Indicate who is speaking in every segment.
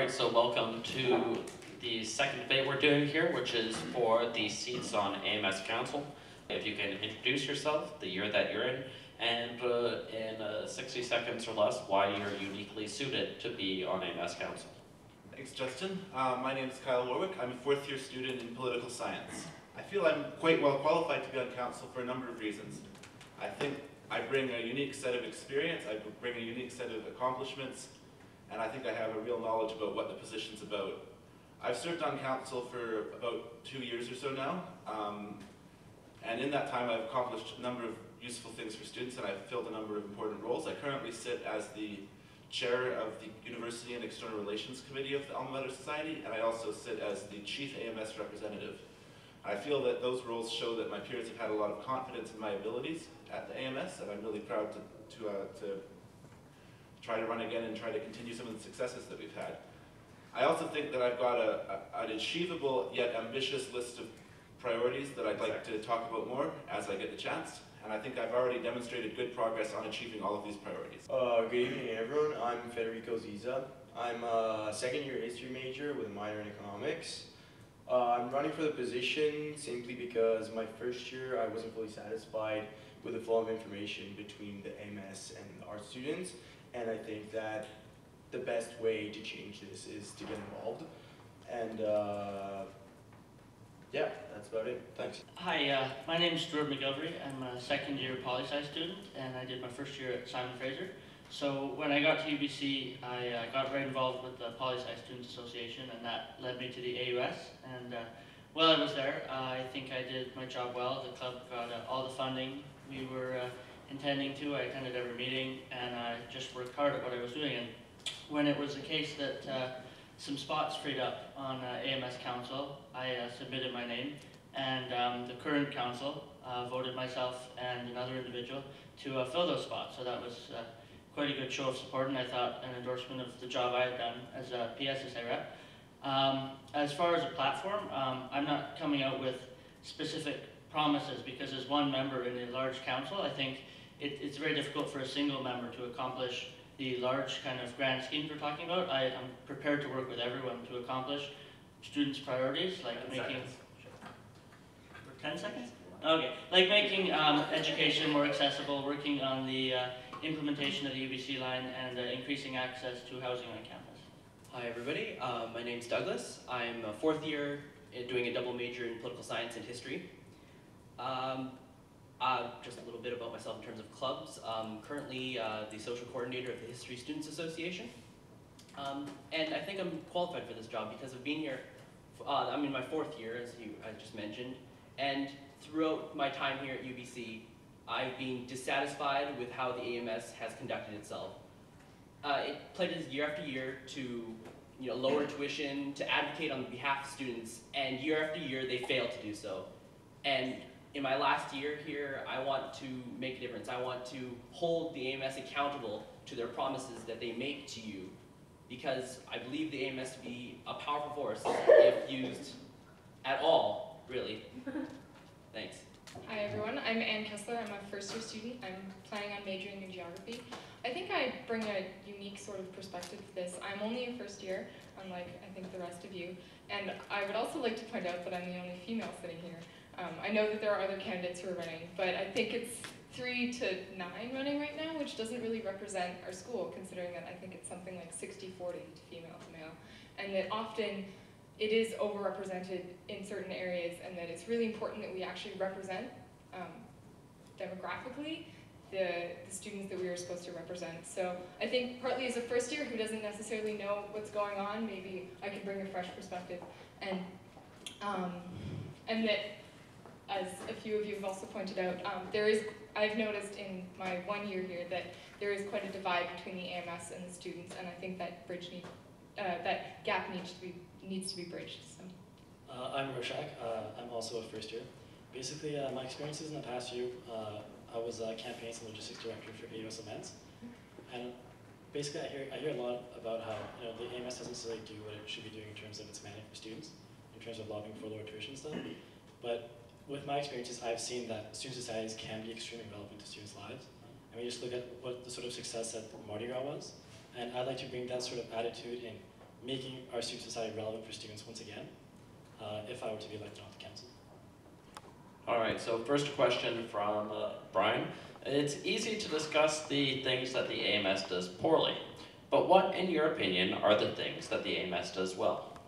Speaker 1: Alright, so welcome to the second debate we're doing here, which is for the seats on AMS Council. If you can introduce yourself, the year that you're in, and in 60 seconds or less, why you're uniquely suited to be on AMS Council.
Speaker 2: Thanks, Justin. My name is Kyle Warwick. I'm a fourth-year student in political science. I feel I'm quite well qualified to be on council for a number of reasons. I think I bring a unique set of experience, I bring a unique set of accomplishments, and I think I have a real knowledge about what the position's about. I've served on council for about 2 years or so now, and in that time I've accomplished a number of useful things for students, and I've filled a number of important roles. I currently sit as the chair of the University and External Relations Committee of the Alma Mater Society, and I also sit as the chief AMS representative. I feel that those roles show that my peers have had a lot of confidence in my abilities at the AMS, and I'm really proud to try to run again and try to continue some of the successes that we've had. I also think that I've got an achievable yet ambitious list of priorities that I'd like to talk about more as I get the chance, and I think I've already demonstrated good progress on achieving all of these priorities.
Speaker 3: Good evening everyone, I'm Federico Ziza. I'm a second-year history major with a minor in economics. I'm running for the position simply because my first year I wasn't fully satisfied with the flow of information between the AMS and our students, and I think that the best way to change this is to get involved. And yeah, that's about it. Thanks.
Speaker 4: Hi, my name is Stuart McGilvery. I'm a second-year poli-sci student, and I did my first year at Simon Fraser. So when I got to Ubyssey, I got very involved with the Poli-Sci Students Association, and that led me to the AUS. And while I was there, I think I did my job well. The club got all the funding we were intending to. I attended every meeting, and I just worked hard at what I was doing. And when it was the case that some spots freed up on AMS Council, I submitted my name, and the current council voted myself and another individual to fill those spots. So that was quite a good show of support, and I thought an endorsement of the job I had done as a PSSA rep. As far as a platform, I'm not coming out with specific promises, because as one member in a large council, I think it's very difficult for a single member to accomplish the large kind of grand schemes we're talking about. I'm prepared to work with everyone to accomplish students' priorities, like making... 10 seconds? Okay, like making education more accessible, working on the implementation of the UBC line, and increasing access to housing on campus.
Speaker 5: Hi everybody, my name's Douglas. I'm a fourth year doing a double major in political science and history. Just a little bit about myself in terms of clubs. I'm currently the social coordinator of the History Students Association. And I think I'm qualified for this job because of being here. I'm in my fourth year, as I just mentioned, and throughout my time here at UBC, I've been dissatisfied with how the AMS has conducted itself. It pledges year after year to lower tuition, to advocate on behalf of students, and year after year they fail to do so. And in my last year here, I want to make a difference. I want to hold the AMS accountable to their promises that they make to you, because I believe the AMS to be a powerful force if used at all, really. Thanks.
Speaker 6: Hi everyone, I'm Kessler. I'm a first-year student. I'm planning on majoring in geography. I think I bring a unique sort of perspective to this. I'm only in first year, unlike I think the rest of you, and I would also like to point out that I'm the only female sitting here. I know that there are other candidates who are running, but I think it's 3 to 9 running right now, which doesn't really represent our school, considering that I think it's something like 60-40 to female to male, and that often it is overrepresented in certain areas, and that it's really important that we actually represent demographically the students that we are supposed to represent. So I think partly as a first year who doesn't necessarily know what's going on, maybe I can bring a fresh perspective, and that, as a few of you have also pointed out, I've noticed in my 1 year here that there is quite a divide between the AMS and the students, and I think that that gap needs to be bridged. So.
Speaker 7: I'm Roshak. I'm also a first year. Basically, my experiences in the past year, I was campaigns and logistics director for AUS AMS, and basically I hear a lot about how the AMS doesn't necessarily do what it should be doing in terms of its mandate for students, in terms of lobbying for lower tuition stuff. But with my experiences, I've seen that student societies can be extremely relevant to students' lives. I mean, just look at what the sort of success that Mardi Gras was, and I'd like to bring that sort of attitude in making our student society relevant for students once again, if I were to be elected onto council.
Speaker 1: All right, so first question from Brian. It's easy to discuss the things that the AMS does poorly, but what, in your opinion, are the things that the AMS does well?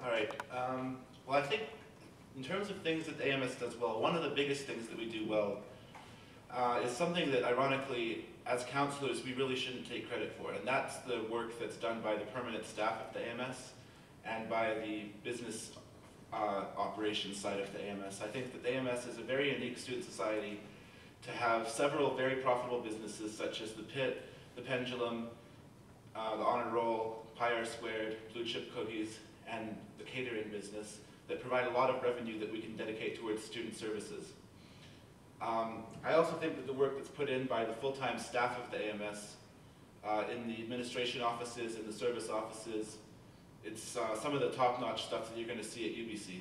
Speaker 2: All right. Well, I think in terms of things that the AMS does well, one of the biggest things that we do well is something that, ironically, as counselors, we really shouldn't take credit for, and that's the work that's done by the permanent staff of the AMS and by the business operations side of the AMS. I think that the AMS is a very unique student society to have several very profitable businesses such as the Pit, the Pendulum, the Honor Roll, Pi R Squared, Blue Chip Cookies, and the catering business that provide a lot of revenue that we can dedicate towards student services. I also think that the work that's put in by the full-time staff of the AMS in the administration offices and the service offices, it's some of the top-notch stuff that you're going to see at Ubyssey.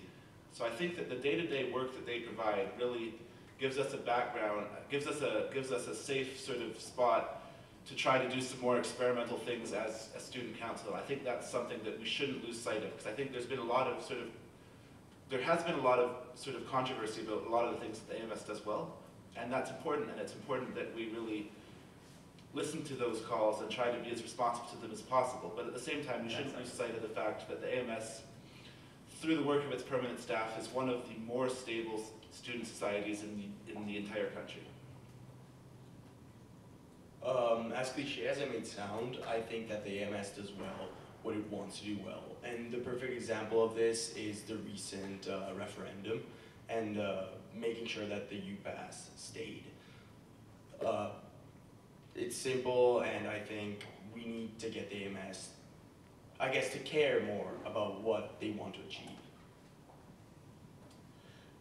Speaker 2: So I think that the day-to-day work that they provide really gives us a background, gives us a safe sort of spot to try to do some more experimental things as a student council. I think that's something that we shouldn't lose sight of, because I think there has been a lot of sort of controversy about a lot of the things that the AMS does well, and that's important, and it's important that we really listen to those calls and try to be as responsive to them as possible. But at the same time, we shouldn't lose sight of the fact that the AMS, through the work of its permanent staff, is one of the more stable student societies in the entire country.
Speaker 3: As cliche as it may sound, I think that the AMS does well what it wants to do well. And the perfect example of this is the recent referendum and making sure that the UPass stayed. It's simple, and I think we need to get the AMS, I guess, to care more about what they want to achieve.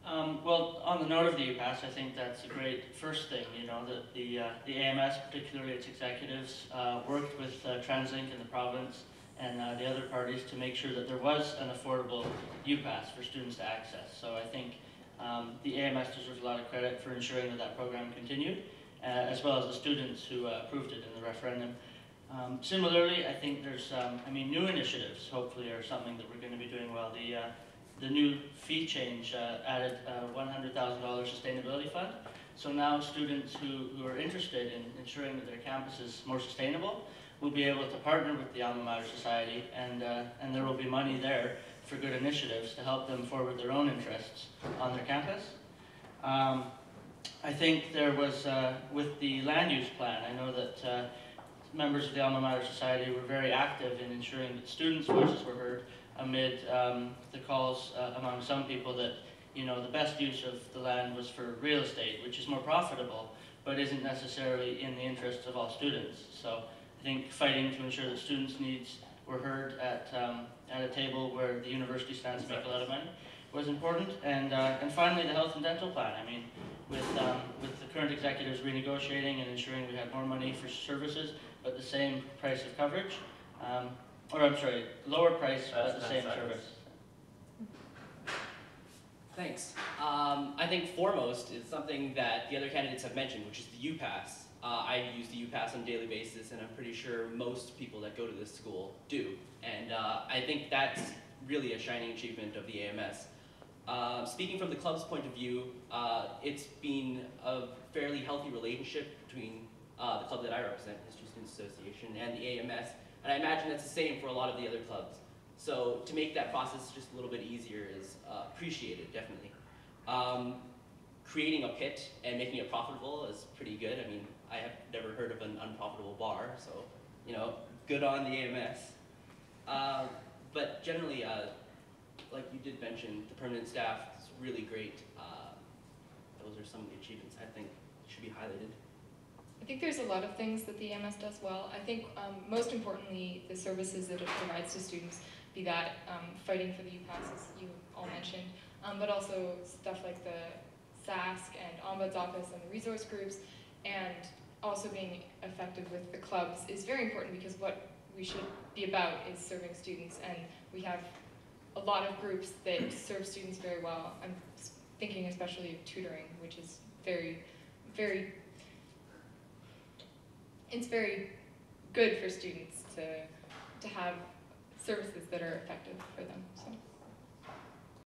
Speaker 4: Well, on the note of the UPass, I think that's a great first thing, you know, that the AMS, particularly its executives, worked with TransLink in the province and the other parties to make sure that there was an affordable UPass for students to access. So I think the AMS deserves a lot of credit for ensuring that that program continued, as well as the students who approved it in the referendum. Similarly, I think there's, new initiatives hopefully are something that we're going to be doing well. The new fee change added a $100,000 sustainability fund. So now students who are interested in ensuring that their campus is more sustainable will be able to partner with the Alma Mater Society, and there will be money there for good initiatives to help them forward their own interests on their campus. I think there was, with the land use plan, I know that members of the Alma Mater Society were very active in ensuring that students' voices were heard amid the calls among some people that, you know, the best use of the land was for real estate, which is more profitable, but isn't necessarily in the interests of all students. So I think fighting to ensure that students' needs were heard at a table where the university stands to make a lot of money was important. And finally, the health and dental plan. I mean, with the current executives renegotiating and ensuring we had more money for services, but the same price of coverage, lower price, but the same service.
Speaker 5: Thanks. I think foremost is something that the other candidates have mentioned, which is the UPass. I use the UPass on a daily basis, and I'm pretty sure most people that go to this school do. And I think that's really a shining achievement of the AMS. Speaking from the club's point of view, it's been a fairly healthy relationship between the club that I represent, History Students Association, and the AMS. And I imagine that's the same for a lot of the other clubs. So to make that process just a little bit easier is appreciated, definitely. Creating a pit and making it profitable is pretty good. I mean, I have never heard of an unprofitable bar, so, you know, good on the AMS. But generally, like you did mention, the permanent staff is really great. Those are some of the achievements I think should be highlighted.
Speaker 6: I think there's a lot of things that the AMS does well. I think most importantly, the services that it provides to students, be that fighting for the UPass, as you all mentioned, but also stuff like the SASC and Ombuds Office and the resource groups, and also being effective with the clubs is very important, because what we should be about is serving students, and we have a lot of groups that serve students very well. I'm thinking especially of tutoring, which is very, very, it's very good for students to have services that are effective for them. So.